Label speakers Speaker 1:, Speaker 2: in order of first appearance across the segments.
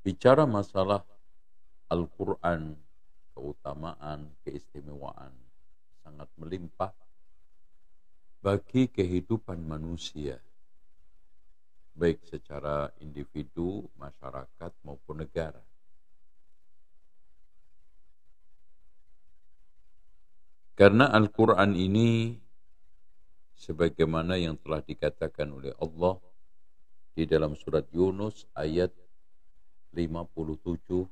Speaker 1: Bicara masalah Al-Quran, keutamaan, keistimewaan sangat melimpah bagi kehidupan manusia, baik secara individu, masyarakat maupun negara. Karena Al-Quran ini sebagaimana yang telah dikatakan oleh Allah di dalam surat Yunus ayat 57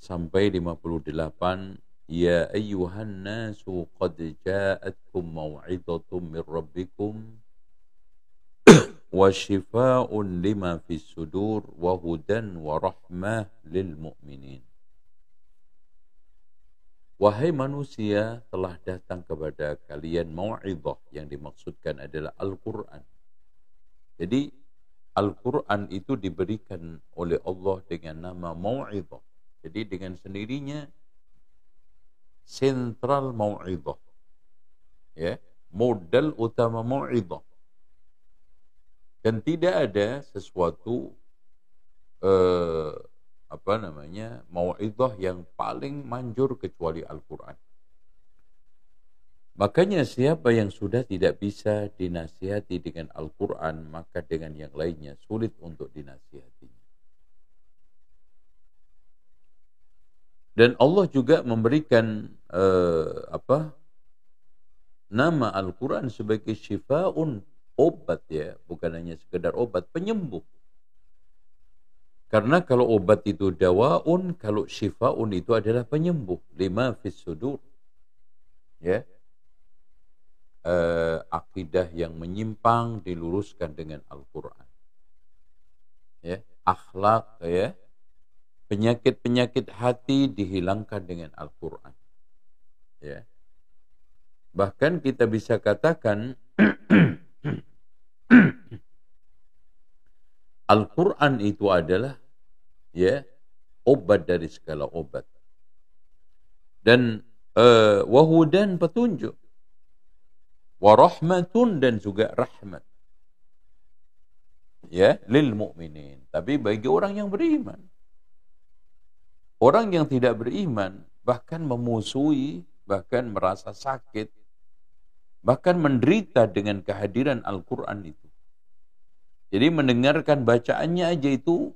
Speaker 1: sampai 58, ya ayyuhan nasu qad ja'atkum maw'idhatum min rabbikum wa shifaa'un lima fis sudur wa hudan wa rahmah lil mu'minin. Wahai manusia, telah datang kepada kalian mau'idhah, yang dimaksudkan adalah Al-Quran. Jadi Al-Quran itu diberikan oleh Allah dengan nama mau'idhah. Jadi dengan sendirinya sentral mau'idhah, ya, modal utama mau'idhah. Dan tidak ada sesuatu mau'idhah yang paling manjur kecuali Al-Quran. Makanya siapa yang sudah tidak bisa dinasihati dengan Al-Quran, maka dengan yang lainnya sulit untuk dinasihatinya. Dan Allah juga memberikan nama Al-Quran sebagai syifa'un, obat, ya, bukan hanya sekedar obat, penyembuh. Karena kalau obat itu dawaun, kalau syifa'un itu adalah penyembuh. Lima fis sudur. Ya. Akidah yang menyimpang diluruskan dengan Al-Quran. Ya. Akhlak, ya. Penyakit-penyakit hati dihilangkan dengan Al-Quran. Ya. Bahkan kita bisa katakan Al-Quran itu adalah, ya, obat dari segala obat. Dan wahudan, petunjuk, warahmatun, dan juga rahmat, ya, lil mu'minin. Tapi bagi orang yang beriman. Orang yang tidak beriman bahkan memusuhi, bahkan merasa sakit, bahkan menderita dengan kehadiran Al-Quran itu. Jadi mendengarkan bacaannya aja itu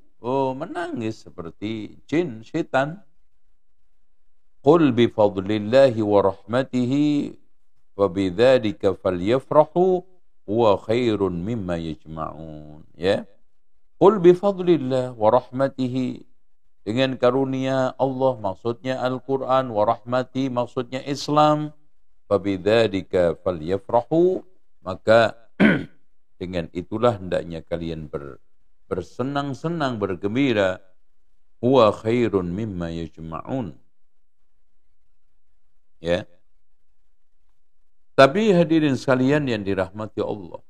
Speaker 1: menangis seperti jin, syaitan. Qul bi fadlillahi wa rahmatihi wa bidzalika falyafrahu huwa khairun mimma yajma'un. Ya. Qul bi fadlillah wa rahmatihi, dengan karunia Allah maksudnya Al-Quran, wa rahmati maksudnya Islam. Wa bidzalika falyafrahu, maka dengan itulah hendaknya kalian bersenang-senang, bergembira. Huwa khairun mimma yajma'un. Ya. Tapi hadirin sekalian yang dirahmati Allah,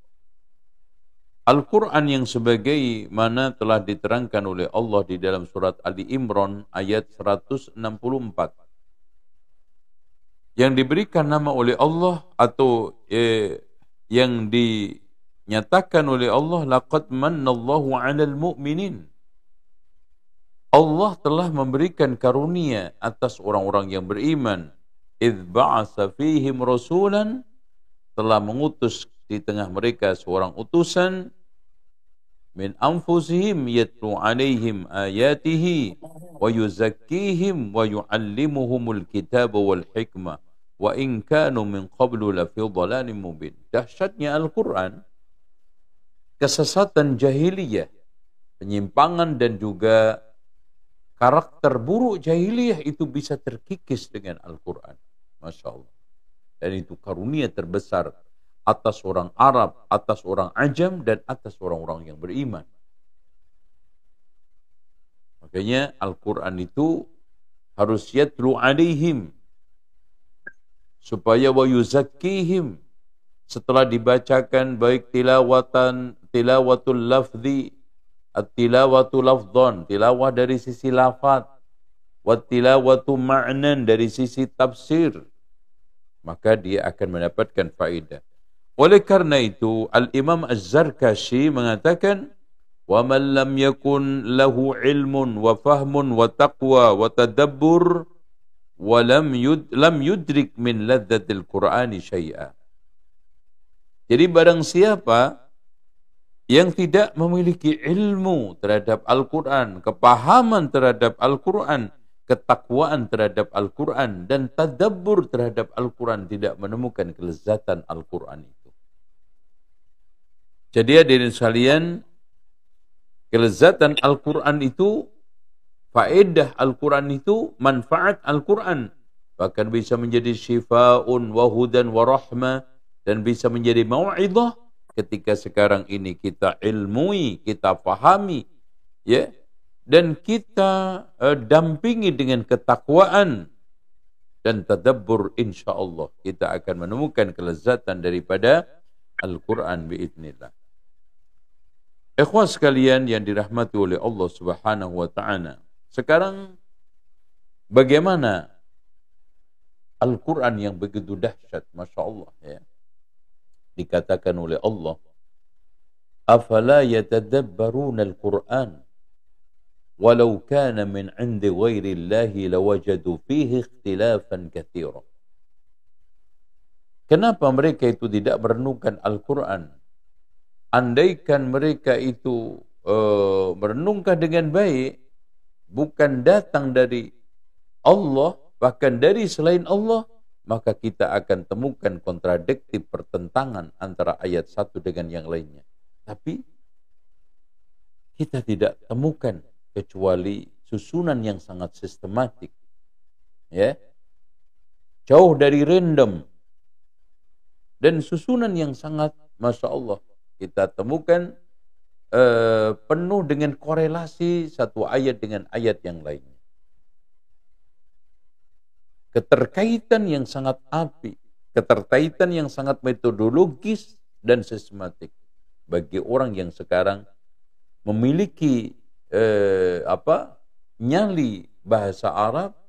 Speaker 1: Al-Quran yang sebagaimana telah diterangkan oleh Allah di dalam surat Ali Imran ayat 164, yang diberikan nama oleh Allah atau yang dinyatakan oleh Allah, laqad mannallahu 'alal mu'minin. Allah telah memberikan karunia atas orang-orang yang beriman. Idz ba'atsa fihim rasulan, telah mengutus di tengah mereka seorang utusan, min anfusihim yatlu 'alaihim ayatihi wa yuzakkihim wa yu'allimuhumul kitaba wal hikmah wa in kanu min qablu lafi dhalalin mubin. Dahsyatnya Al-Quran, kesesatan jahiliyah, penyimpangan dan juga karakter buruk jahiliyah itu bisa terkikis dengan Al-Quran. Masya Allah. Dan itu karunia terbesar atas orang Arab, atas orang Ajam, dan atas orang-orang yang beriman. Makanya Al-Quran itu harus yatlu alaihim, supaya wa yuzakkihim, setelah dibacakan baik tilawatul lafzi, at-tilawatu lafdhan, tilawah dari sisi lafaz, wa tilawatu ma'nan, dari sisi tafsir, maka dia akan mendapatkan faedah. Oleh karena itu, Al-Imam Az-Zarkashi mengatakan, Wa man lam yakun lahu ilmun wa fahmun wa taqwa wa tadabbur wa lam yudrik min ladzatil Qur'ani syai'a. Jadi barang siapa yang tidak memiliki ilmu terhadap Al-Quran, kepahaman terhadap Al-Quran, ketakwaan terhadap Al-Quran, dan tadabbur terhadap Al-Quran, tidak menemukan kelezatan Al-Quran itu. Jadi hadirin sekalian, kelezatan Al-Quran itu, faedah Al-Quran itu, manfaat Al-Quran, bahkan bisa menjadi syifa'un wa hudan wa rahmah, dan bisa menjadi mau'idhah ketika sekarang ini kita ilmui, kita pahami, ya, dan kita dampingi dengan ketakwaan dan tadabbur, insyaallah kita akan menemukan kelezatan daripada Al-Quran biidznillah. Ikhwan sekalian yang dirahmati oleh Allah Subhanahu wa taala. Sekarang bagaimana Al-Quran yang begitu dahsyat, Masya Allah, ya. Dikatakan oleh Allah, afala yatadabbaruna al-Quran walau kana min 'indi ghairi Allahi lawajadu fihi ikhtilafan katsira. Kenapa mereka itu tidak merenungkan Al-Quran? Andaikan mereka itu merenungkan dengan baik, bukan datang dari Allah, bahkan dari selain Allah, maka kita akan temukan kontradiktif, pertentangan antara ayat satu dengan yang lainnya. Tapi kita tidak temukan kecuali susunan yang sangat sistematik, ya, jauh dari random, dan susunan yang sangat, Masya Allah, kita temukan penuh dengan korelasi satu ayat dengan ayat yang lainnya. Keterkaitan yang sangat apik, keterkaitan yang sangat metodologis dan sistematik. Bagi orang yang sekarang memiliki nyali bahasa Arab,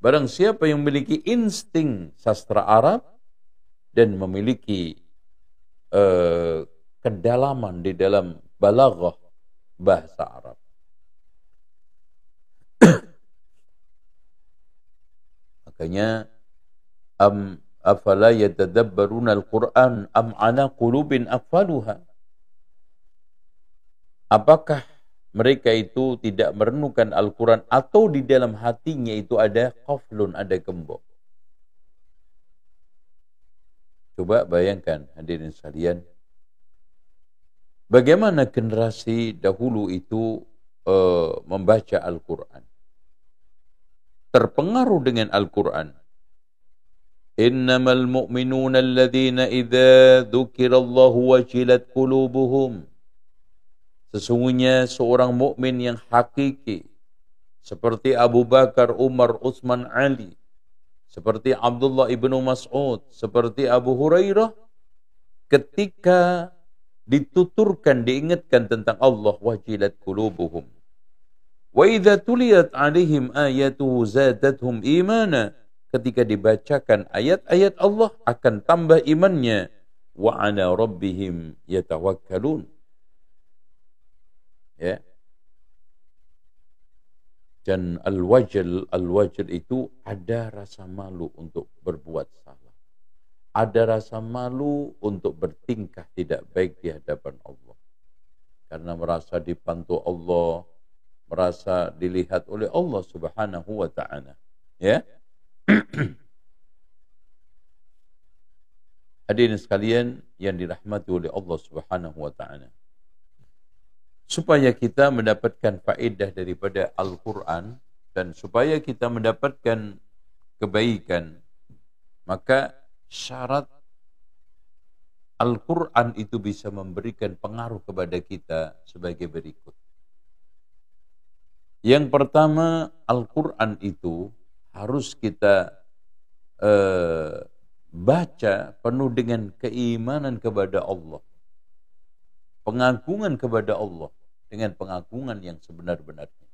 Speaker 1: barang siapa yang memiliki insting sastra Arab dan memiliki kedalaman di dalam balaghah bahasa Arab, makanya afala yatadabbaruna al-Quran am ala qulubin aqfaluha. Apakah mereka itu tidak merenungkan Al-Quran atau di dalam hatinya itu ada qaflun, ada gembok? Coba bayangkan hadirin sekalian, bagaimana generasi dahulu itu membaca Al-Quran, terpengaruh dengan Al-Quran. Innamal mu'minuna alladhina idza dzukirallahu wajilat qulubuhum. Sesungguhnya seorang mukmin yang hakiki seperti Abu Bakar, Umar, Utsman, Ali, seperti Abdullah ibnu Mas'ud, seperti Abu Hurairah, ketika dituturkan, diingatkan tentang Allah, wajilat qulubuhum. Wa idza tuliyat 'alaihim ayatuhu zadatuhum imana. Ketika dibacakan ayat-ayat Allah akan tambah imannya. Wa 'ala rabbihim yatawakkalun. Ya. Dan al-wajl itu ada rasa malu untuk berbuat salah. Ada rasa malu untuk bertingkah tidak baik di hadapan Allah. Karena merasa dipantau Allah, merasa dilihat oleh Allah Subhanahu wa ta'ala. Ya. Hadirin sekalian yang dirahmati oleh Allah Subhanahu wa ta'ala. Supaya kita mendapatkan faedah daripada Al-Quran dan supaya kita mendapatkan kebaikan, maka syarat Al-Quran itu bisa memberikan pengaruh kepada kita sebagai berikut. Yang pertama, Al-Quran itu harus kita baca penuh dengan keimanan kepada Allah, pengagungan kepada Allah dengan pengagungan yang sebenar-benarnya.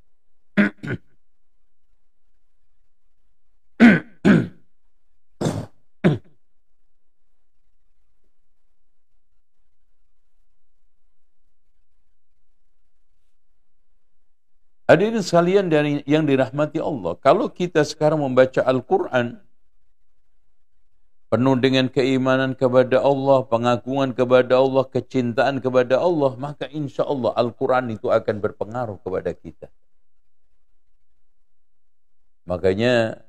Speaker 1: Hadirin sekalian dari yang dirahmati Allah, kalau kita sekarang membaca Al-Quran penuh dengan keimanan kepada Allah, pengakuan kepada Allah, kecintaan kepada Allah, maka insya Allah Al-Quran itu akan berpengaruh kepada kita. Makanya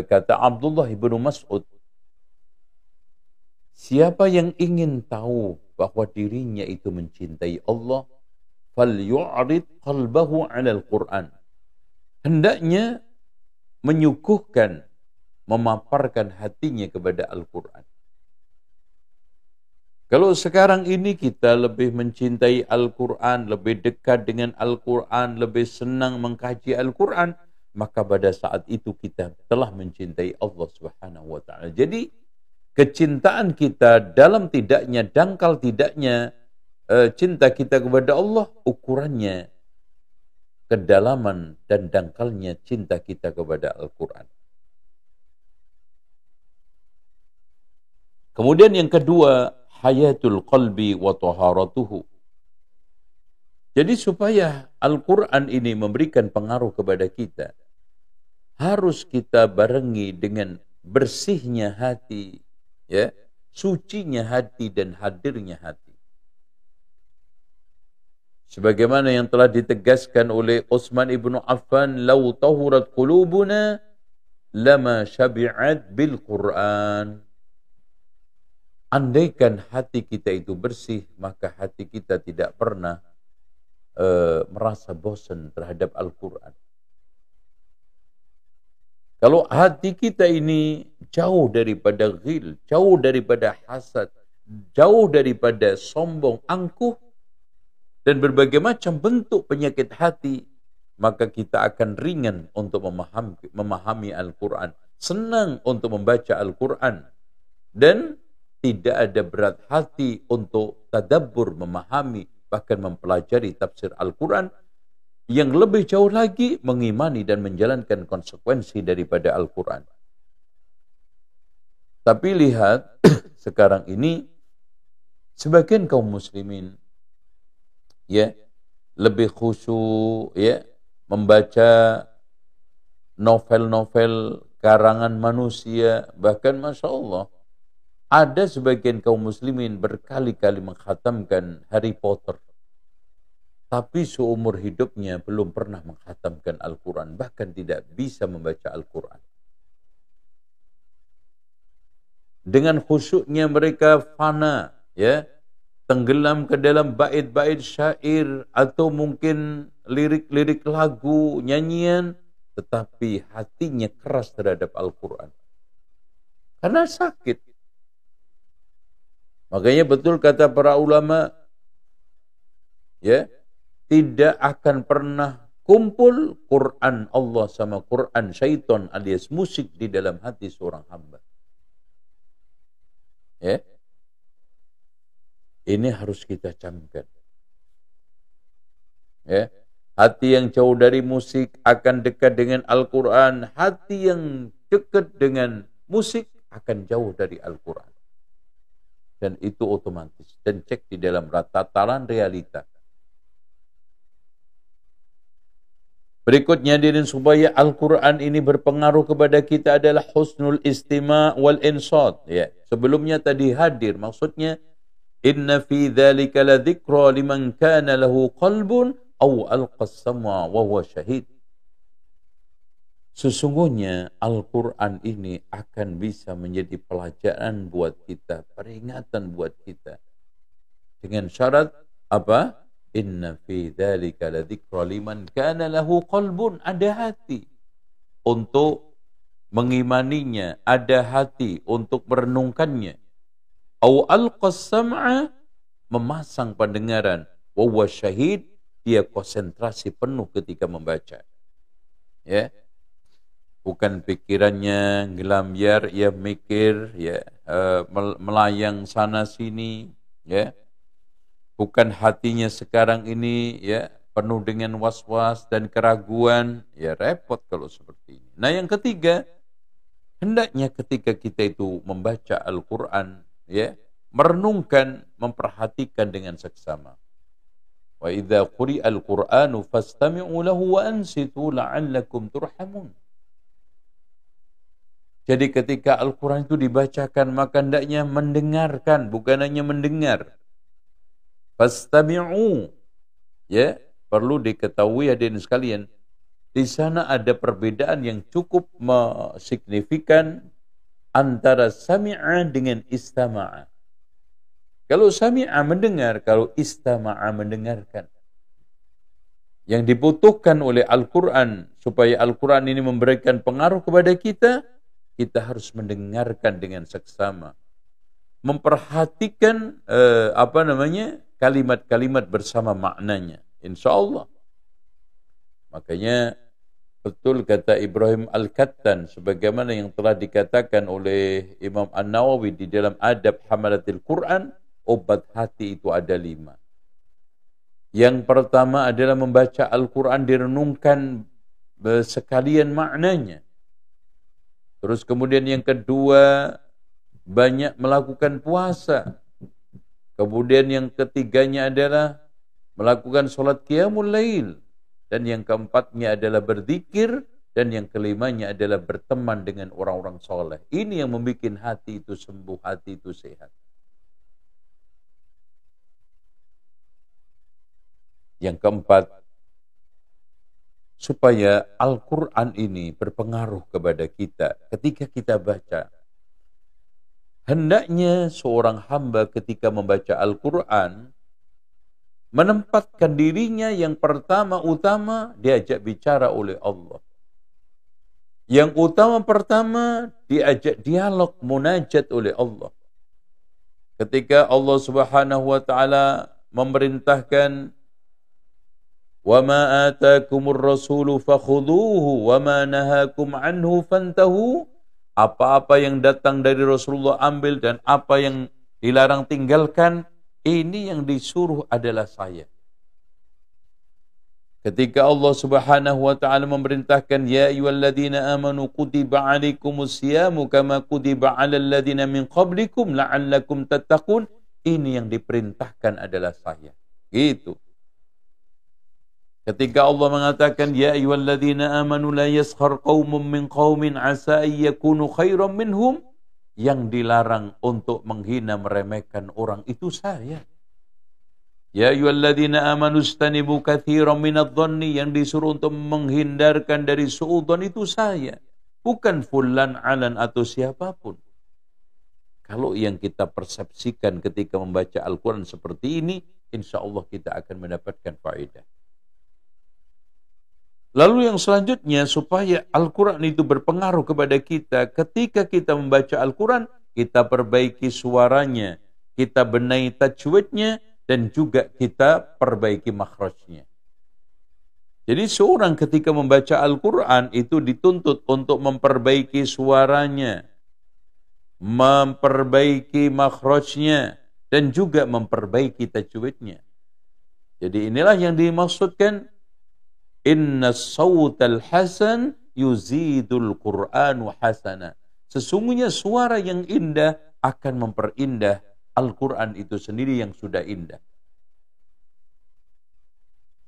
Speaker 1: kata Abdullah ibnu Mas'ud, siapa yang ingin tahu bahwa dirinya itu mencintai Allah, falyu'rid qalbahu 'alal Qur'an. Hendaknya menyuguhkan, memaparkan hatinya kepada Al-Quran. Kalau sekarang ini kita lebih mencintai Al-Quran, lebih dekat dengan Al-Quran, lebih senang mengkaji Al-Quran, maka pada saat itu kita telah mencintai Allah Subhanahu wa taala. Jadi kecintaan kita dalam tidaknya, dangkal tidaknya cinta kita kepada Allah, ukurannya kedalaman dan dangkalnya cinta kita kepada Al-Quran. Kemudian yang kedua, hayatul qalbi wa taharatuhu. Jadi supaya Al-Quran ini memberikan pengaruh kepada kita, harus kita barengi dengan bersihnya hati, ya, sucinya hati dan hadirnya hati. Sebagaimana yang telah ditegaskan oleh Utsman ibnu Affan, "Lau tahurat qulubuna lama syabi'at bil Qur'an." Andaikan hati kita itu bersih, maka hati kita tidak pernah merasa bosan terhadap Al-Quran. Kalau hati kita ini jauh daripada ghil, jauh daripada hasad, jauh daripada sombong, angkuh, dan berbagai macam bentuk penyakit hati, maka kita akan ringan untuk memahami Al-Quran, senang untuk membaca Al-Quran, dan tidak ada berat hati untuk tadabbur, memahami, bahkan mempelajari tafsir Al-Quran. Yang lebih jauh lagi, mengimani dan menjalankan konsekuensi daripada Al-Quran. Tapi lihat, sekarang ini, sebagian kaum muslimin, ya, lebih khusyuk, ya, membaca novel-novel karangan manusia, bahkan Masya Allah, ada sebagian kaum muslimin berkali-kali mengkhatamkan Harry Potter. Tapi seumur hidupnya belum pernah mengkhatamkan Al-Quran. Bahkan tidak bisa membaca Al-Quran. Dengan khusyuknya mereka fana, ya, tenggelam ke dalam bait-bait syair atau mungkin lirik-lirik lagu, nyanyian, tetapi hatinya keras terhadap Al-Quran. Karena sakit. Makanya betul kata para ulama, ya, tidak akan pernah kumpul Quran Allah sama Quran syaitan alias musik di dalam hati seorang hamba. Ya. Ini harus kita camkan. Ya. Hati yang jauh dari musik akan dekat dengan Al-Quran. Hati yang dekat dengan musik akan jauh dari Al-Quran. Dan itu otomatis. Dan cek di dalam tataran realita. Berikutnya, diriin supaya Al-Quran ini berpengaruh kepada kita adalah husnul istima' wal insat. Ya. Sebelumnya tadi hadir. Maksudnya, inna fi dzalika la dzikra liman kana lahu qalbun aw alqas sam'a wa huwa syahid. Sesungguhnya Al-Quran ini akan bisa menjadi pelajaran buat kita, peringatan buat kita. Dengan syarat apa? Inna fi dzalika la dzikra liman kana lahu qalbun, ada hati untuk mengimaninya, ada hati untuk merenungkannya. Au alqas sam'a, memasang pendengaran, wa huwa syahid, dia konsentrasi penuh ketika membaca. Ya. Bukan pikirannya ngelambiar, ya mikir, ya melayang sana sini, ya. Bukan hatinya sekarang ini, ya, penuh dengan was-was dan keraguan, ya repot kalau seperti ini. Nah, yang ketiga, hendaknya ketika kita itu membaca Al-Quran, ya, merenungkan, memperhatikan dengan seksama. Wa idza quri'al Qur'anu fastami'u lahu wa ansitu la'allakum turhamun. Jadi ketika Al-Quran itu dibacakan, maka hendaknya mendengarkan, bukan hanya mendengar. Fastami'u. Ya, perlu diketahui hadirin sekalian, di sana ada perbedaan yang cukup signifikan antara sami'a dengan istama'a. Kalau sami'a mendengar, kalau istama'a mendengarkan. Yang dibutuhkan oleh Al-Quran, supaya Al-Quran ini memberikan pengaruh kepada kita harus mendengarkan dengan seksama. Memperhatikan kalimat-kalimat bersama maknanya. InsyaAllah. Makanya betul kata Ibrahim Al-Kattan, sebagaimana yang telah dikatakan oleh Imam An-Nawawi di dalam Adab Hamalatil Quran, obat hati itu ada 5. Yang pertama adalah membaca Al-Quran direnungkan sekalian maknanya. Terus kemudian yang kedua, banyak melakukan puasa. Kemudian yang ketiganya adalah melakukan sholat qiyamul lail. Dan yang keempatnya adalah berzikir. Dan yang kelimanya adalah berteman dengan orang-orang soleh. Ini yang membuat hati itu sembuh, hati itu sehat. Yang keempat, supaya Al-Quran ini berpengaruh kepada kita ketika kita baca. Hendaknya seorang hamba ketika membaca Al-Quran menempatkan dirinya yang utama diajak bicara oleh Allah. Yang pertama diajak dialog munajat oleh Allah. Ketika Allah Subhanahu wa taala memerintahkan وَمَا آتَاكُمُ الرَّسُولُ فَخُذُوهُ وَمَا نَهَاكُمْ عَنْهُ فَانْتَهُوا. Apa-apa yang datang dari Rasulullah ambil, dan apa yang dilarang tinggalkan. Ini yang disuruh adalah saya. Ketika Allah Subhanahu wa taala memerintahkan, ya ayyuhalladzina amanu kutiba 'alaikumus syiyamu kama kutiba 'alal ladzina min qablikum la'allakum tattaqun. Ini yang diperintahkan adalah saya. Gitu. Ketika Allah mengatakan, ya ayyuhalladzina amanu la yaskhar qaumun min qaumin asa ayyakunu khairan minhum, yang dilarang untuk menghina meremehkan orang itu saya. Ya ayyuhalladzina amanu istanibu katsiran minadh-dhanni, yang disuruh untuk menghindarkan dari suudzon itu saya, bukan fulan alan atau siapapun. Kalau yang kita persepsikan ketika membaca Al-Quran seperti ini, insyaallah kita akan mendapatkan faedah. Lalu yang selanjutnya, supaya Al-Quran itu berpengaruh kepada kita, ketika kita membaca Al-Quran, kita perbaiki suaranya, kita benahi tajwidnya, dan juga kita perbaiki makhrajnya. Jadi seorang ketika membaca Al-Quran itu dituntut untuk memperbaiki suaranya, memperbaiki makhrajnya, dan juga memperbaiki tajwidnya. Jadi inilah yang dimaksudkan, inna sawtal hasan yuzidul Qur'anu hasana. Sesungguhnya suara yang indah akan memperindah Al-Quran itu sendiri yang sudah indah.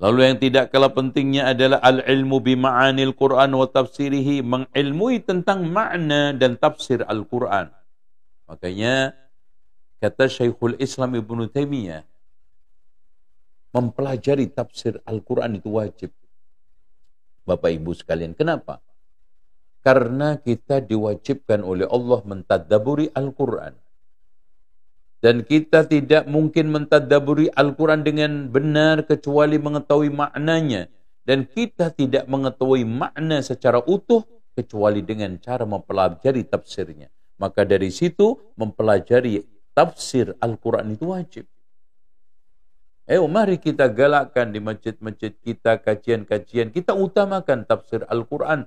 Speaker 1: Lalu yang tidak kalah pentingnya adalah al-ilmu bima'anil Qur'an wa tafsirihi, mengilmui tentang makna dan tafsir Al-Quran. Makanya kata Syekhul Islam Ibnu Taimiyah, mempelajari tafsir Al-Quran itu wajib. Bapak Ibu sekalian, kenapa? Karena kita diwajibkan oleh Allah mentadabburi Al-Quran. Dan kita tidak mungkin mentadabburi Al-Quran dengan benar kecuali mengetahui maknanya. Dan kita tidak mengetahui makna secara utuh kecuali dengan cara mempelajari tafsirnya. Maka dari situ mempelajari tafsir Al-Quran itu wajib. Mari kita galakkan di masjid-masjid kita, kajian-kajian, kita utamakan tafsir Al-Quran.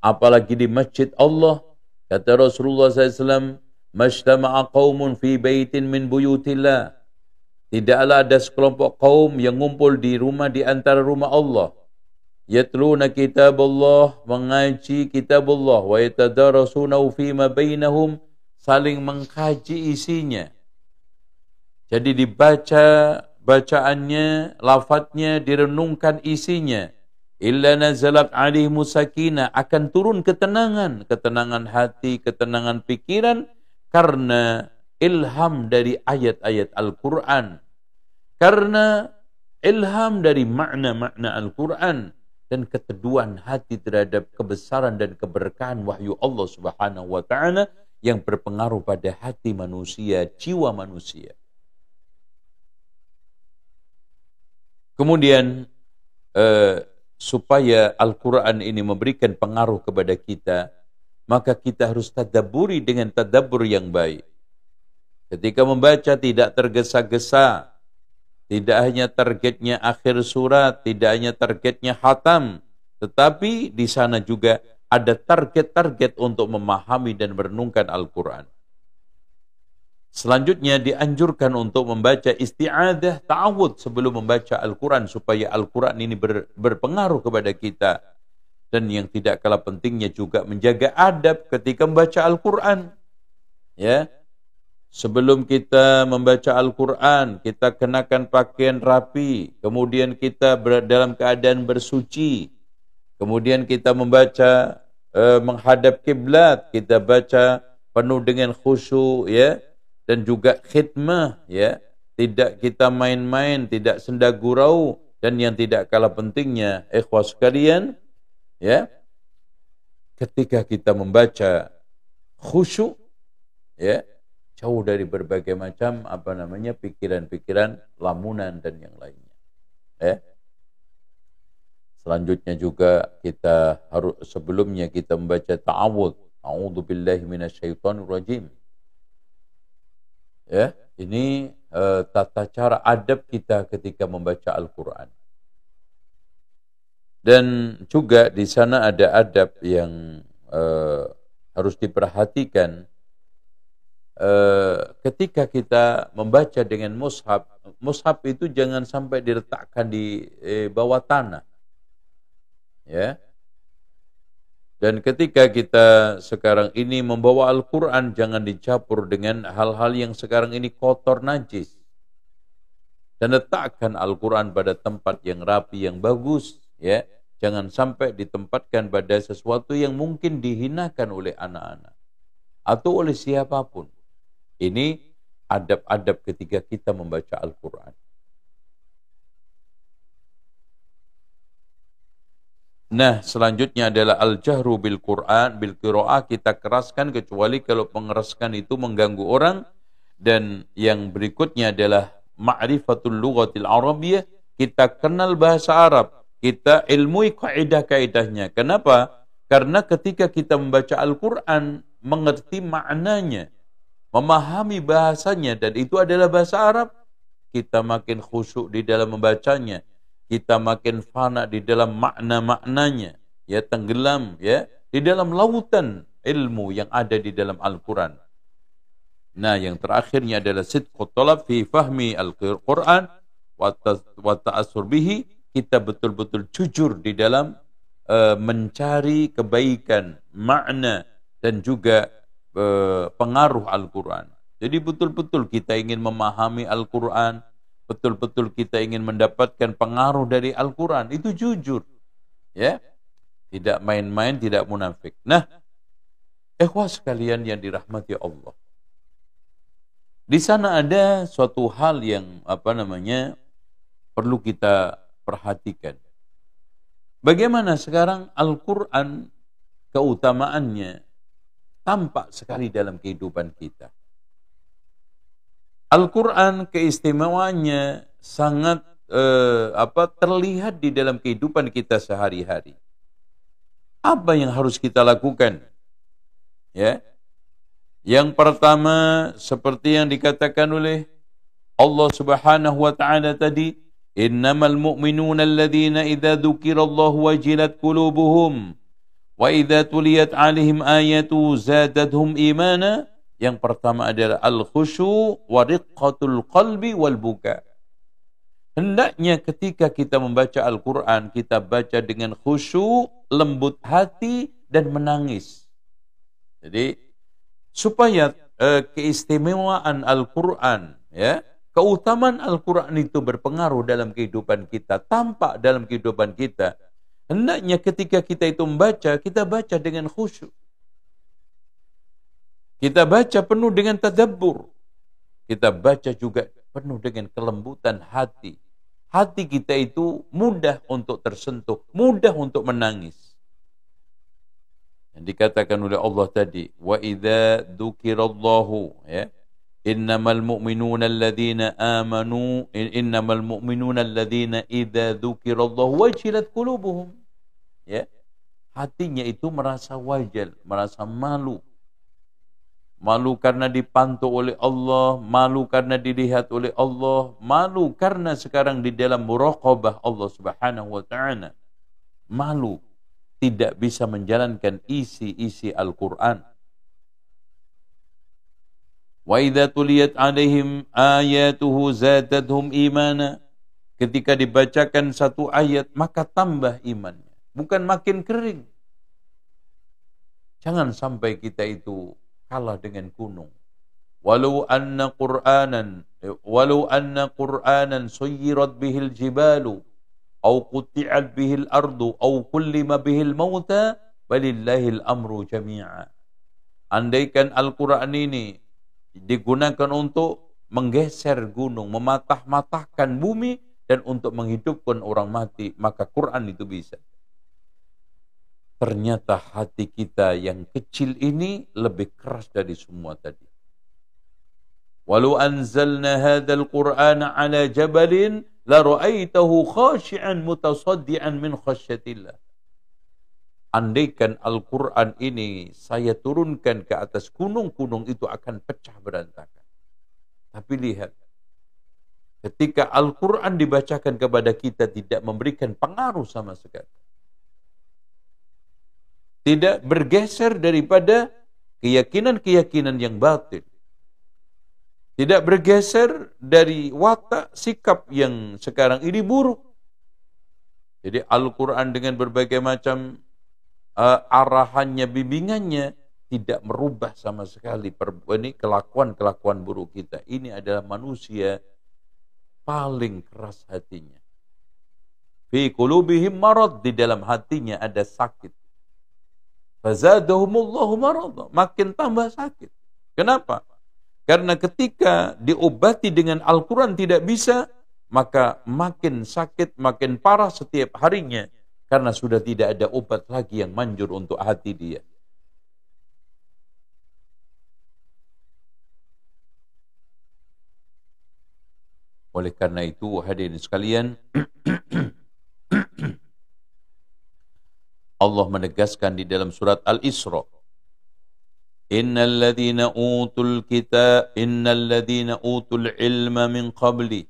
Speaker 1: Apalagi di masjid Allah. Kata Rasulullah SAW, Mashtama'a qawmun fi baitin min buyutillah. Tidaklah ada sekelompok kaum yang ngumpul di rumah di antara rumah Allah. Yatluna kitab Allah, mengaji kitab Allah. Wa yatadarasunahu fima bainahum, saling mengkaji isinya. Jadi dibaca bacaannya, lafadznya, direnungkan isinya, illa nazalat alaihimu sakinah, akan turun ketenangan, ketenangan hati, ketenangan pikiran, karena ilham dari ayat-ayat Al-Quran, karena ilham dari makna-makna Al-Quran, dan keteduhan hati terhadap kebesaran dan keberkahan wahyu Allah Subhanahu wa Ta'ala yang berpengaruh pada hati manusia, jiwa manusia. Kemudian supaya Al-Quran ini memberikan pengaruh kepada kita, maka kita harus tadabburi dengan tadabbur yang baik. Ketika membaca tidak tergesa-gesa, tidak hanya targetnya akhir surat, tidak hanya targetnya khatam, tetapi di sana juga ada target-target untuk memahami dan merenungkan Al-Quran. Selanjutnya dianjurkan untuk membaca isti'adah, ta'awud sebelum membaca Al-Quran, supaya Al-Quran ini berpengaruh kepada kita. Dan yang tidak kalah pentingnya juga menjaga adab ketika membaca Al-Quran. Ya, sebelum kita membaca Al-Quran, kita kenakan pakaian rapi, kemudian kita dalam keadaan bersuci, kemudian kita membaca menghadap kiblat, kita baca penuh dengan khusyuk, ya, dan juga khidmah, ya, tidak kita main-main, tidak senda gurau, dan yang tidak kalah pentingnya, ikhwah sekalian, ya, ketika kita membaca khusyuk, ya, jauh dari berbagai macam pikiran-pikiran lamunan dan yang lainnya. Ya. Selanjutnya juga kita harus sebelumnya kita membaca ta'awudz. A'udzubillahi minasyaitonir rajim. Ya, ini tata cara adab kita ketika membaca Al-Qur'an. Dan juga di sana ada adab yang harus diperhatikan. Ketika kita membaca dengan mushaf, mushaf itu jangan sampai diletakkan di bawah tanah, ya. Dan ketika kita sekarang ini membawa Al-Quran, jangan dicampur dengan hal-hal yang sekarang ini kotor najis. Dan letakkan Al-Quran pada tempat yang rapi, yang bagus, ya. Jangan sampai ditempatkan pada sesuatu yang mungkin dihinakan oleh anak-anak atau oleh siapapun. Ini adab-adab ketika kita membaca Al-Quran. Nah, selanjutnya adalah al-jahru bil Quran, bil qiraah, kita keraskan kecuali kalau pengeraskan itu mengganggu orang. Dan yang berikutnya adalah ma'rifatul lughatil arabiyyah, kita kenal bahasa Arab, kita ilmui kaidah-kaidahnya. Kenapa? Karena ketika kita membaca Al-Quran, mengerti maknanya, memahami bahasanya, dan itu adalah bahasa Arab, kita makin khusyuk di dalam membacanya, kita makin fana di dalam makna-maknanya, ya, tenggelam, ya, di dalam lautan ilmu yang ada di dalam Al-Quran. Nah, yang terakhirnya adalah sidqut talab fi fahmi al-Quran wa ta'assur bihi, kita betul-betul jujur di dalam mencari kebaikan, makna, dan juga pengaruh Al-Quran. Jadi betul-betul kita ingin memahami Al-Quran, betul-betul kita ingin mendapatkan pengaruh dari Al-Quran, itu jujur, ya, tidak main-main, tidak munafik. Nah, ikhwah sekalian yang dirahmati Allah, di sana ada suatu hal yang perlu kita perhatikan. Bagaimana sekarang Al-Quran keutamaannya tampak sekali dalam kehidupan kita. Al-Quran keistimewaannya sangat terlihat di dalam kehidupan kita sehari-hari. Apa yang harus kita lakukan? Ya. Yang pertama, seperti yang dikatakan oleh Allah Subhanahu wa Ta'ala tadi, innamal mu'minuna alladhina idza dzukirallahu wajilat qulubuhum wa idza tuliyat 'alaihim ayatu zadatuhum imana. Yang pertama adalah al-khusyu' wa riqqatul qalbi wal buka. Hendaknya ketika kita membaca Al-Quran, kita baca dengan khusyuk, lembut hati, dan menangis. Jadi supaya keistimewaan Al-Quran, ya, keutamaan Al-Quran itu berpengaruh dalam kehidupan kita, tampak dalam kehidupan kita, hendaknya ketika kita itu membaca, kita baca dengan khusyuk. Kita baca penuh dengan tadabbur. Kita baca juga penuh dengan kelembutan hati. Hati kita itu mudah untuk tersentuh, mudah untuk menangis. Yang dikatakan oleh Allah tadi, wa idza dzukirallahu, ya, innamal mu'minuna alladzina amanu, innamal mu'minuna alladzina idza dzukirallahu wajilat qulubuhum. Ya. Hatinya itu merasa wajal, merasa malu. Malu karena dipantau oleh Allah, malu karena dilihat oleh Allah, malu karena sekarang di dalam muraqabah Allah Subhanahu wa taala. Malu tidak bisa menjalankan isi-isi Al-Qur'an. Wa idza tuliyat 'alaihim ayatuhu zadatuhum imana. Ketika dibacakan satu ayat maka tambah imannya, bukan makin kering. Jangan sampai kita itu kalah dengan gunung. Walau anna Qur'anan suyirat bihil jibalu au qutti'at bihil ardu au kullima bihil mauta balillahil amru jami'a. Andaikan Al-Qur'an ini digunakan untuk menggeser gunung, mematah-matahkan bumi dan untuk menghidupkan orang mati, maka Quran itu bisa. Ternyata hati kita yang kecil ini lebih keras dari semua tadi. Walau anzalna hadzal Qur'ana 'ala jabalin la ra'aitahu khashi'an mutasaddian min khasyatillah. Andaikan Al-Qur'an ini saya turunkan ke atas gunung-gunung, itu akan pecah berantakan. Tapi lihat, ketika Al-Qur'an dibacakan kepada kita tidak memberikan pengaruh sama sekali. Tidak bergeser daripada keyakinan-keyakinan yang batil. Tidak bergeser dari watak sikap yang sekarang ini buruk. Jadi Al-Quran dengan berbagai macam arahannya, bimbingannya, tidak merubah sama sekali ini kelakuan-kelakuan buruk kita. Ini adalah manusia paling keras hatinya. Fi qulubihim marad, di dalam hatinya ada sakit. Fazadahumullahu marada, makin tambah sakit. Kenapa? Karena ketika diobati dengan Al-Quran tidak bisa, maka makin sakit, makin parah setiap harinya. Karena sudah tidak ada obat lagi yang manjur untuk hati dia. Oleh karena itu, hadirin sekalian, Allah menegaskan di dalam surat Al-Isra, innalladzina utul ilma min qabli.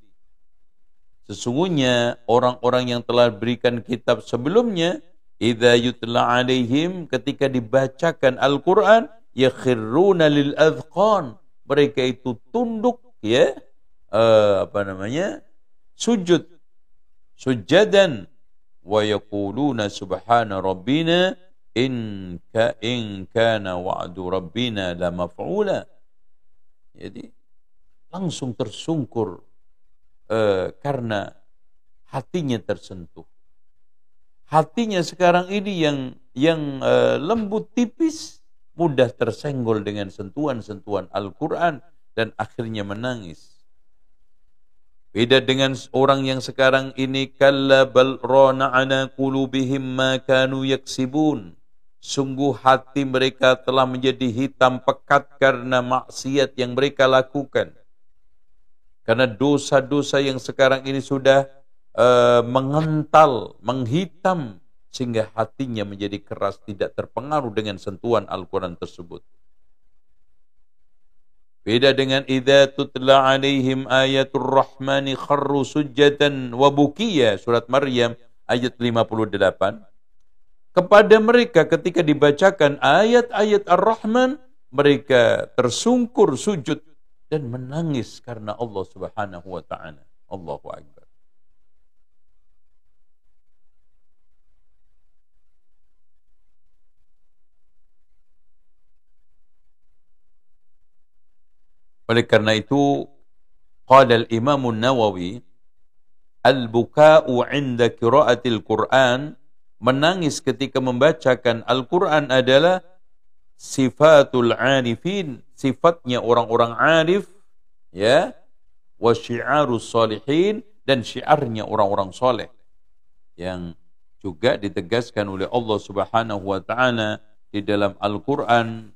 Speaker 1: Sesungguhnya orang-orang yang telah berikan kitab sebelumnya, idza yutla alaihim, ketika dibacakan Al-Qur'an, yakhirruna lil adhqan, mereka itu tunduk, ya, sujud, sujadan, wa yaquluna subhana rabbina in kana wa'du rabbina la maf'ula. Jadi langsung tersungkur karena hatinya tersentuh. Hatinya sekarang ini yang lembut tipis, mudah tersenggol dengan sentuhan-sentuhan Al-Quran dan akhirnya menangis. Beda dengan orang yang sekarang ini, kalla bal rana ala qulubihim ma kanu yaksibun. Sungguh hati mereka telah menjadi hitam pekat karena maksiat yang mereka lakukan. Karena dosa-dosa yang sekarang ini sudah mengental, menghitam, sehingga hatinya menjadi keras, tidak terpengaruh dengan sentuhan Al-Quran tersebut. Beda dengan idza tutla alaihim ayatul rahmani kharru sujjatan wa bukiya, surat Maryam ayat 58. Kepada mereka ketika dibacakan ayat-ayat Ar-Rahman, mereka tersungkur sujud dan menangis karena Allah Subhanahu wa taala. Allahu akbar. Oleh karena itu, Qala al-Imam an-Nawawi, al-buka'u 'inda qira'atil Qur'an, menangis ketika membacakan Al-Qur'an adalah sifatul 'arifin, sifatnya orang-orang 'arif, ya, wa syi'arus shalihin, dan syiarnya orang-orang soleh, yang juga ditegaskan oleh Allah Subhanahu wa taala di dalam Al-Qur'an.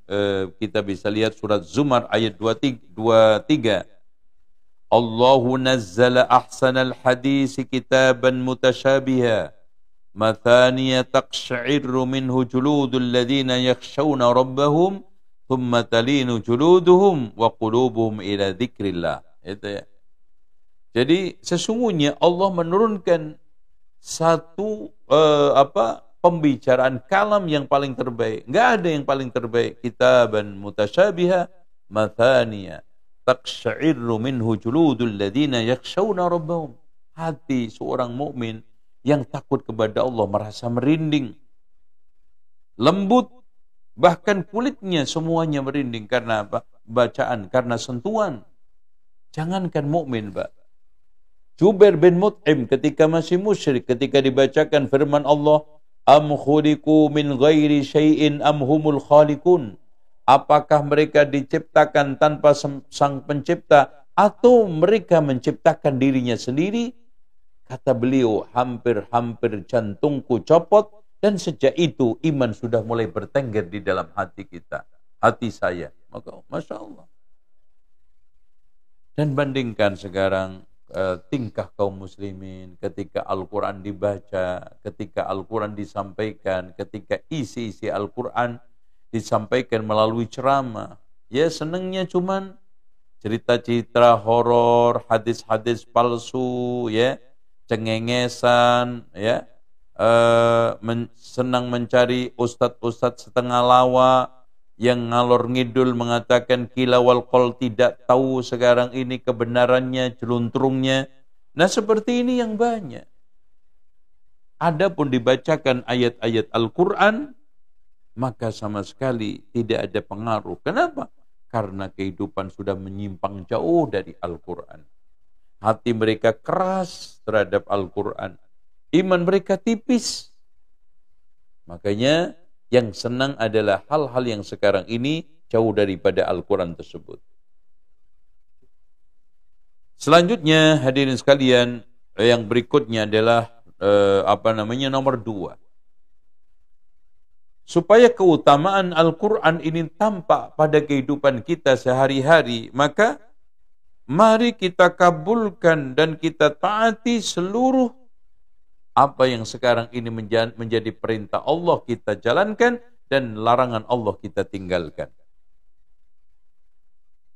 Speaker 1: Kita bisa lihat surat Zumar ayat 23. Allahu nazzala ahsanal hadisi kitaban mutasyabiha mathaniya taqsha'irru minhu juludul ladzina yakhshawna rabbahum thumma talinu juluduhum wa qulubuhum ila dzikrillah. Itu ya. Jadi sesungguhnya Allah menurunkan satu pembicaraan kalam yang paling terbaik. Enggak ada yang paling terbaik. Kitaban mutasyabiha mathaniya taqsha'irru minhu juludul ladzina yakhshawna rabbahum. Hati seorang mukmin yang takut kepada Allah merasa merinding, lembut, bahkan kulitnya semuanya merinding karena apa? Bacaan, karena sentuhan. Jangankan mukmin, Pak. Jubair bin Mut'im ketika masih musyrik, ketika dibacakan firman Allah, am khuliqu min ghairi syai'in am humul khaliqun. Apakah mereka diciptakan tanpa sang pencipta atau mereka menciptakan dirinya sendiri? Kata beliau, hampir-hampir jantungku copot, dan sejak itu iman sudah mulai bertengger di dalam hati kita, hati saya. Maka Masya Allah. Dan bandingkan sekarang tingkah kaum muslimin ketika Al-Quran dibaca, ketika Al-Quran disampaikan, ketika isi-isi Al-Quran disampaikan melalui ceramah. Ya senangnya cuman cerita-cerita horor, hadis-hadis palsu, ya, cengengesan, ya, senang mencari ustadz-ustadz setengah lawa yang ngalor ngidul mengatakan kila wal qol, tidak tahu sekarang ini kebenarannya, jeluntrungnya. Nah seperti ini yang banyak. Adapun dibacakan ayat-ayat Al-Quran, maka sama sekali tidak ada pengaruh. Kenapa? Karena kehidupan sudah menyimpang jauh dari Al-Quran. Hati mereka keras terhadap Al-Quran. Iman mereka tipis. Makanya yang senang adalah hal-hal yang sekarang ini jauh daripada Al-Quran tersebut. Selanjutnya hadirin sekalian, yang berikutnya adalah nomor 2. Supaya keutamaan Al-Quran ini tampak pada kehidupan kita sehari-hari, maka mari kita kabulkan dan kita taati seluruh apa yang sekarang ini menjadi perintah Allah kita jalankan, dan larangan Allah kita tinggalkan.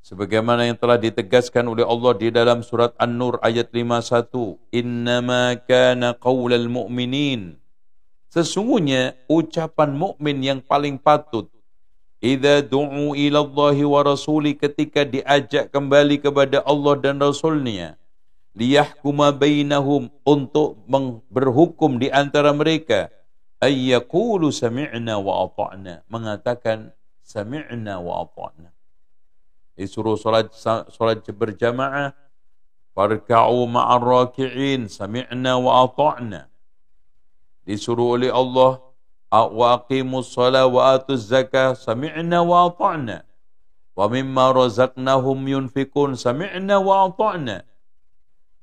Speaker 1: Sebagaimana yang telah ditegaskan oleh Allah di dalam surat An-Nur ayat 51, innama kana qaulal mu'minin, sesungguhnya ucapan mukmin yang paling patut, idza du'u ila Allahi wa rasuli, ketika diajak kembali kepada Allah dan Rasulnya, liyahkuma bainahum, untuk berhukum di antara mereka, ayyaqulu sami'na wa ata'na, mengatakan sami'na wa ata'na. Disuruh salat berjamaah, farka'u ma'ar raki'in, sami'na wa ata'na. Disuruh oleh Allah, wa aqimus shalah wa atuz zakah, sami'na wa ata'na. Wa mimma razaqnahum yunfikun, sami'na wa ata'na.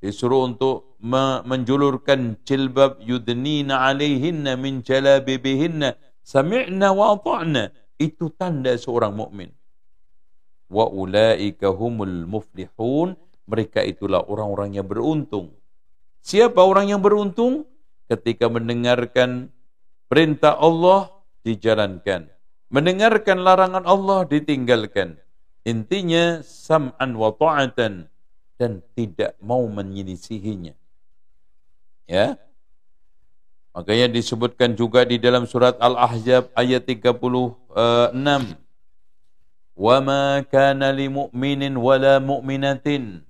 Speaker 1: Disuruh untuk menjulurkan jilbab, yudnina alaihinna min jalabibihinna, sami'na wa ata'na. Itu tanda seorang mukmin. Wa ulaika humul muflihun, mereka itulah orang-orang yang beruntung. Siapa orang yang beruntung? Ketika mendengarkan perintah Allah dijalankan, mendengarkan larangan Allah ditinggalkan. Intinya sam'an wa ta'atan, dan tidak mau menyelisihinya. Ya. Makanya disebutkan juga di dalam surat Al-Ahzab ayat 36. Wa ma kana li mu'minin wala mu'minatin,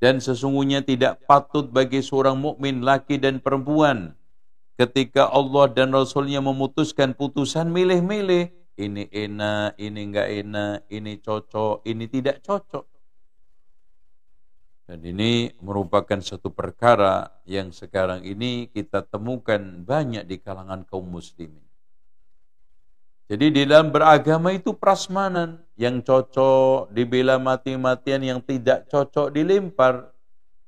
Speaker 1: dan sesungguhnya tidak patut bagi seorang mukmin laki dan perempuan ketika Allah dan Rasulnya memutuskan putusan milih-milih, ini enak, ini enggak enak, ini cocok, ini tidak cocok. Dan ini merupakan satu perkara yang sekarang ini kita temukan banyak di kalangan kaum muslimin. Jadi di dalam beragama itu prasmanan, yang cocok dibela mati-matian, yang tidak cocok dilempar.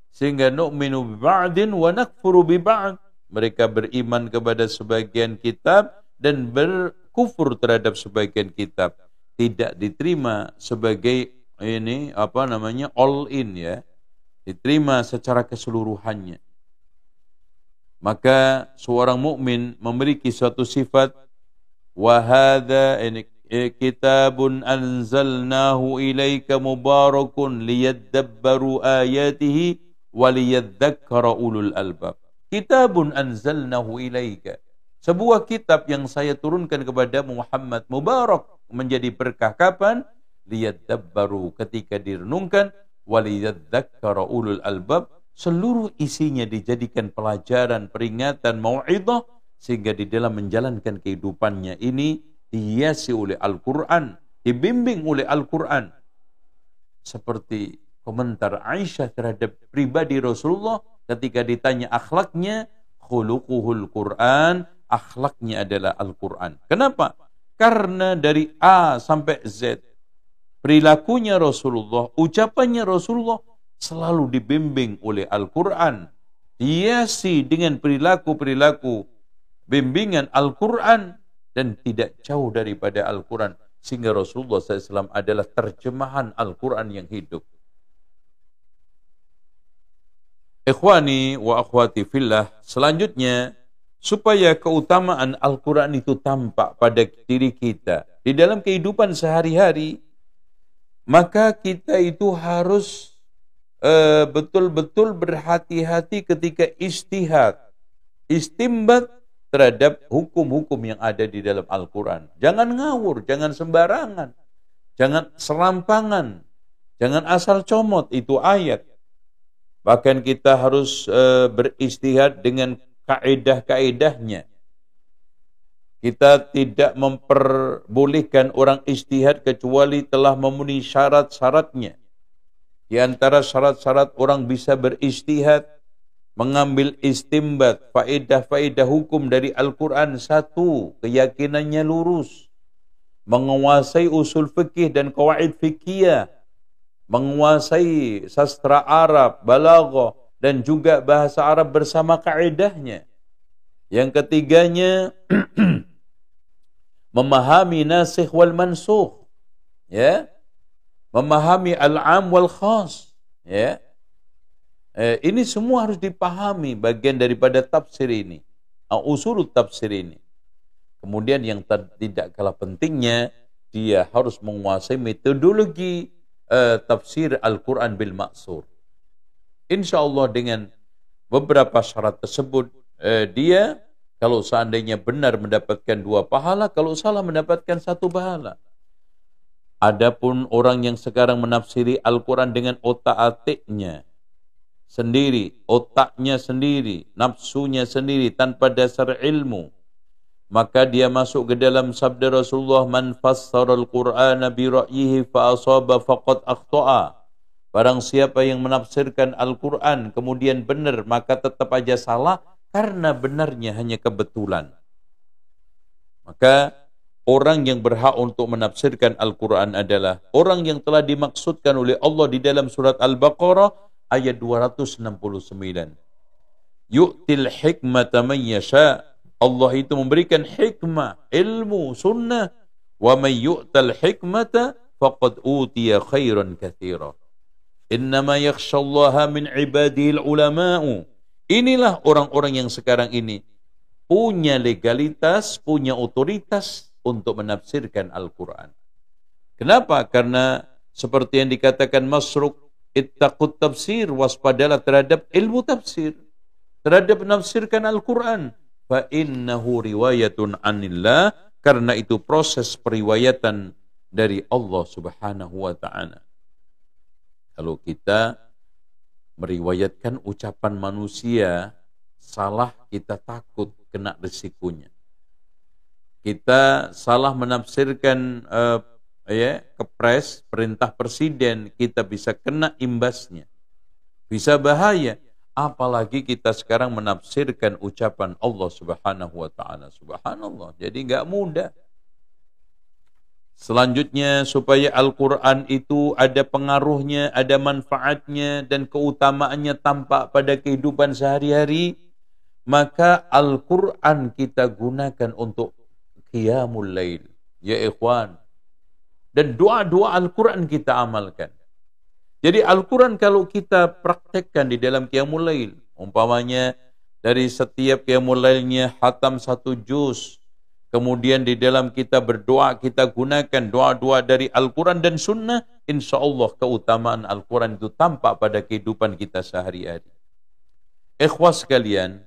Speaker 1: Sehingga nu'minu bi ba'din wa nakfuru bi ba'd. Mereka beriman kepada sebagian kitab dan berkufur terhadap sebagian kitab. Tidak diterima sebagai ini all in, ya. Diterima secara keseluruhannya. Maka seorang mukmin memiliki suatu sifat, wa hadza kitabun anzalnahu ilaika mubarakun liyadabbaru ayatihi wa liyadzakkara ulul albab. Kitabun anzalnahu ilaika, sebuah kitab yang saya turunkan kepada Muhammad, mubarak, menjadi berkah kapan? Liyadabbaru, ketika direnungkan, wa liyadzakkara ulul albab, seluruh isinya dijadikan pelajaran, peringatan, mau'idhah, sehingga di dalam menjalankan kehidupannya ini dihiasi oleh Al-Quran, dibimbing oleh Al-Quran. Seperti komentar Aisyah terhadap pribadi Rasulullah ketika ditanya akhlaknya, khuluquhul Quran, akhlaknya adalah Al-Quran. Kenapa? Karena dari A sampai Z, perilakunya Rasulullah, ucapannya Rasulullah selalu dibimbing oleh Al-Quran, dihiasi dengan perilaku-perilaku bimbingan Al-Quran, dan tidak jauh daripada Al-Quran, sehingga Rasulullah SAW adalah terjemahan Al-Quran yang hidup. Ikhwani wa akhwati fillah, selanjutnya, supaya keutamaan Al-Quran itu tampak pada diri kita di dalam kehidupan sehari-hari, maka kita itu harus betul-betul berhati-hati ketika istimbat terhadap hukum-hukum yang ada di dalam Al-Quran. Jangan ngawur, jangan sembarangan, jangan serampangan, jangan asal comot itu ayat. Bahkan kita harus beristihad dengan kaedah-kaedahnya. Kita tidak memperbolehkan orang istihad kecuali telah memenuhi syarat-syaratnya. Di antara syarat-syarat orang bisa beristihad, mengambil istimbat, faedah-faedah hukum dari Al-Quran, satu, keyakinannya lurus, menguasai usul fikih dan qawaid fikih, menguasai sastra Arab, balaghah, dan juga bahasa Arab bersama kaedahnya. Yang ketiganya, memahami nasikh wal mansukh, ya, memahami al-am wal khas, ya. Ini semua harus dipahami, bagian daripada tafsir ini, usul tafsir ini. Kemudian yang tidak kalah pentingnya, dia harus menguasai metodologi tafsir Al-Quran bil Ma'sur. InsyaAllah dengan beberapa syarat tersebut, dia kalau seandainya benar mendapatkan 2 pahala, kalau salah mendapatkan 1 pahala. Adapun orang yang sekarang menafsiri Al-Quran dengan otak-atiknya sendiri, otaknya sendiri, nafsunya sendiri, tanpa dasar ilmu, maka dia masuk ke dalam sabda Rasulullah, man fassara al-Qur'ana bi ra'yihi fa asaba faqad akhta'a. Barang siapa yang menafsirkan Al-Quran kemudian benar, maka tetap aja salah, karena benarnya hanya kebetulan. Maka orang yang berhak untuk menafsirkan Al-Quran adalah orang yang telah dimaksudkan oleh Allah di dalam surat Al-Baqarah ayat 269. Yu'til hikmata man yasha. Allah itu memberikan hikmah, ilmu, sunnah. Wa man yu'tal hikmata faqad utiya khairan katsira. Innama yakhshallaha min ibadihil ulama'u. Inilah orang-orang yang sekarang ini punya legalitas, punya otoritas untuk menafsirkan Al-Quran. Kenapa? Karena seperti yang dikatakan Masruq, ittaqut tafsir, waspadalah terhadap ilmu tafsir, terhadap menafsirkan Al-Quran. Fa innahu riwayatun anillah, karena itu proses periwayatan dari Allah Subhanahu wa ta'ala. Kalau kita meriwayatkan ucapan manusia salah, kita takut kena risikonya. Kita salah menafsirkan kepres, perintah presiden, kita bisa kena imbasnya. Bisa bahaya. Apalagi kita sekarang menafsirkan ucapan Allah Subhanahu wa taala. Subhanallah. Jadi enggak mudah. Selanjutnya, supaya Al-Quran itu ada pengaruhnya, ada manfaatnya, dan keutamaannya tampak pada kehidupan sehari-hari, maka Al-Quran kita gunakan untuk qiyamul lail. Ya ikhwan. Dan doa-doa Al-Quran kita amalkan. Jadi Al-Quran kalau kita praktekkan di dalam qiyamul lail, umpamanya dari setiap qiyamul lailnya khatam 1 juz, kemudian di dalam kita berdoa, kita gunakan doa-doa dari Al-Quran dan Sunnah, insya Allah keutamaan Al-Quran itu tampak pada kehidupan kita sehari-hari. Ikhwas sekalian,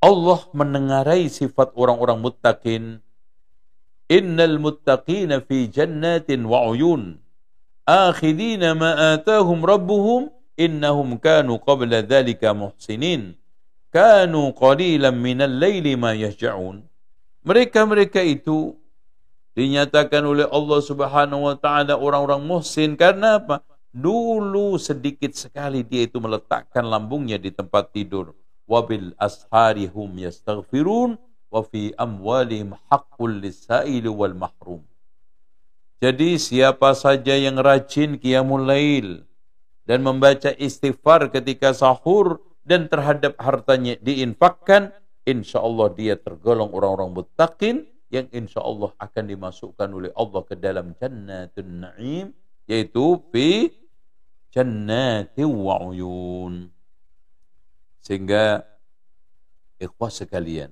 Speaker 1: Allah menengarai sifat orang-orang muttaqin. Innal muttaqina fi jannatin wa uyun, akhidina ma atahum rabbuhum, innahum kanu qabla dhalika muhsinin, kanu qalilan minal laili ma yahja'un. Mereka-mereka itu dinyatakan oleh Allah Subhanahu wa taala orang-orang muhsin karena apa? Dulu sedikit sekali dia itu meletakkan lambungnya di tempat tidur. Wabil ashari hum yastaghfirun wa fi amwalihim haqqul lis-sa'ili wal mahrum. Jadi siapa saja yang rajin qiyamul lail dan membaca istighfar ketika sahur dan terhadap hartanya diinfakkan, insya Allah dia tergolong orang-orang muttaqin yang insya Allah akan dimasukkan oleh Allah ke dalam jannatun na'im, yaitu fi jannati wa uyun. Sehingga ikhwas sekalian,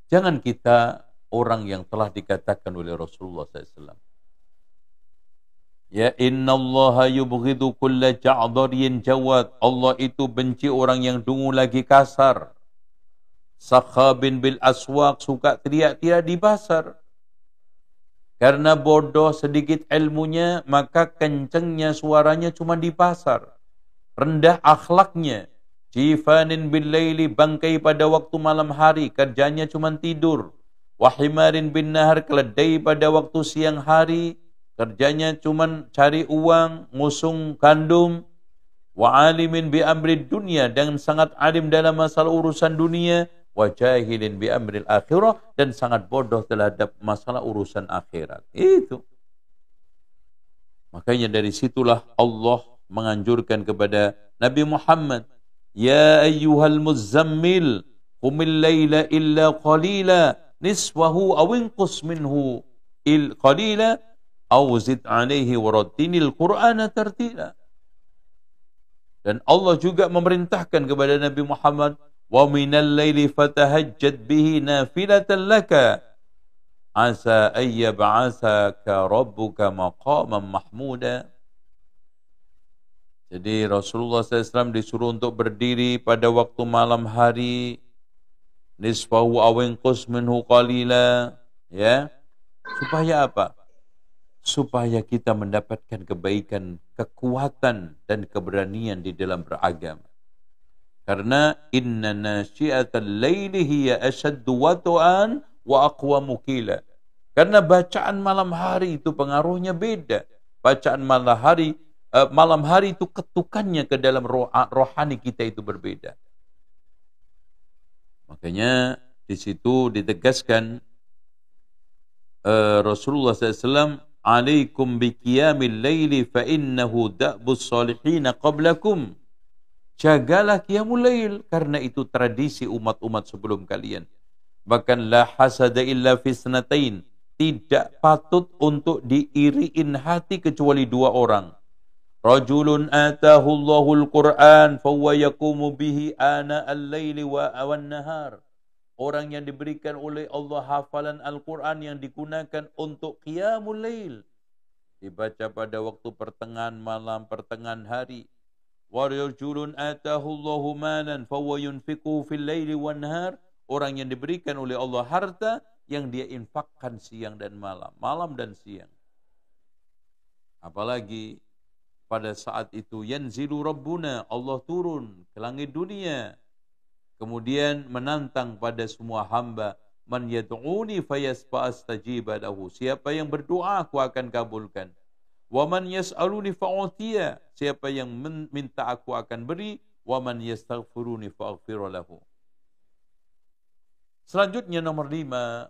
Speaker 1: jangan kita orang yang telah dikatakan oleh Rasulullah SAW, ya innallaha yubghidu kulla ja'dariyin jawad. Allah itu benci orang yang dungu lagi kasar. Sakhabin bil aswaq, suka teriak-teriak di pasar. Karena bodoh sedikit ilmunya, maka kencengnya suaranya cuma di pasar. Rendah akhlaknya. Jifanin bil laili, bangkai pada waktu malam hari, kerjanya cuma tidur. Wahimarin bin nahar, keledai pada waktu siang hari, kerjanya cuma cari uang, ngusung kandum. Wa alimin bi amri dunia, dan sangat alim dalam masalah urusan dunia. Wa jahilin bi amril akhirah, dan sangat bodoh terhadap masalah urusan akhirat. Itu. Makanya dari situlah Allah menganjurkan kepada Nabi Muhammad, ya ayyuhal muzammil qumil laila illa qalila niswahu aw inqus minhu qalila aw zid alaihi warattilil qur'ana tartila. Dan Allah juga memerintahkan kepada Nabi Muhammad, wa minal laili fatahajjad bihi nafilatan laka asa ayyab'atsaka rabbuka maqaman mahmuda. Jadi Rasulullah SAW disuruh untuk berdiri pada waktu malam hari, nisfahu aw inqus minhu qalila, ya. Supaya apa? Supaya kita mendapatkan kebaikan, kekuatan dan keberanian di dalam beragama. Karena inna nasyi'atal laili hiya ashaddu wat'an wa aqwamu qila. Karena bacaan malam hari itu pengaruhnya beda. Bacaan malam hari itu ketukannya ke dalam rohani kita itu berbeda. Makanya di situ ditegaskan Rasulullah SAW, alaikum biqiyamil laili fa innahu da'bus salihin qablakum. Jagalah qiyamul lail, karena itu tradisi umat-umat sebelum kalian. Bahkan la hasada illa fi sanatain, tidak patut untuk diiriin hati kecuali dua orang. Rajulun atahu Allahul Qur'an fa huwa yaqumu bihi ana al-laili wa awan-nahar. Orang yang diberikan oleh Allah hafalan Al-Quran yang digunakan untuk qiyamul lail, dibaca pada waktu pertengahan malam, pertengahan hari. Wa rajulun atahu Allahu malan fa huwa yunfiqu fil laili wan nahar. Orang yang diberikan oleh Allah harta yang dia infakkan siang dan malam, malam dan siang. Apalagi pada saat itu yanzilu rabbuna, Allah turun ke langit dunia, kemudian menantang pada semua hamba, man yad'uni fayasfa astajiba lahu. Siapa yang berdoa aku akan kabulkan. Wa man yas'aluni fa'utiya. Siapa yang minta aku akan beri. Wa man yastaghfiruni fa'aghfir lahu. Selanjutnya nomor 5,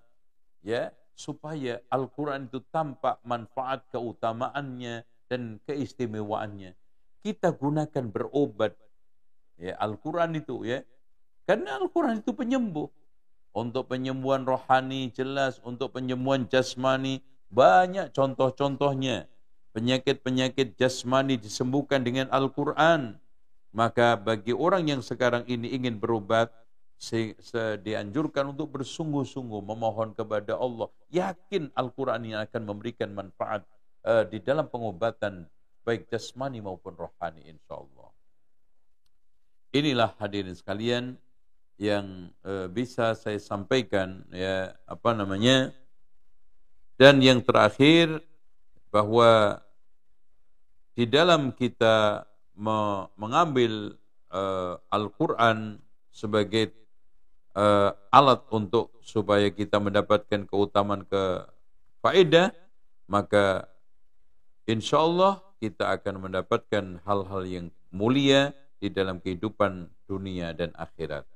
Speaker 1: ya, supaya Al-Quran itu tampak manfaat keutamaannya dan keistimewaannya. Kita gunakan berobat, ya, Al-Quran itu, ya. Karena Al-Quran itu penyembuh. Untuk penyembuhan rohani jelas, untuk penyembuhan jasmani banyak contoh-contohnya. Penyakit-penyakit jasmani disembuhkan dengan Al-Quran. Maka bagi orang yang sekarang ini ingin berobat, dianjurkan untuk bersungguh-sungguh memohon kepada Allah. Yakin Al-Quran yang akan memberikan manfaat di dalam pengobatan baik jasmani maupun rohani, insyaAllah. Inilah hadirin sekalian yang bisa saya sampaikan, ya, dan yang terakhir bahwa di dalam kita mengambil Al-Quran sebagai alat untuk supaya kita mendapatkan keutamaan faedah, maka insyaallah kita akan mendapatkan hal-hal yang mulia di dalam kehidupan dunia dan akhirat.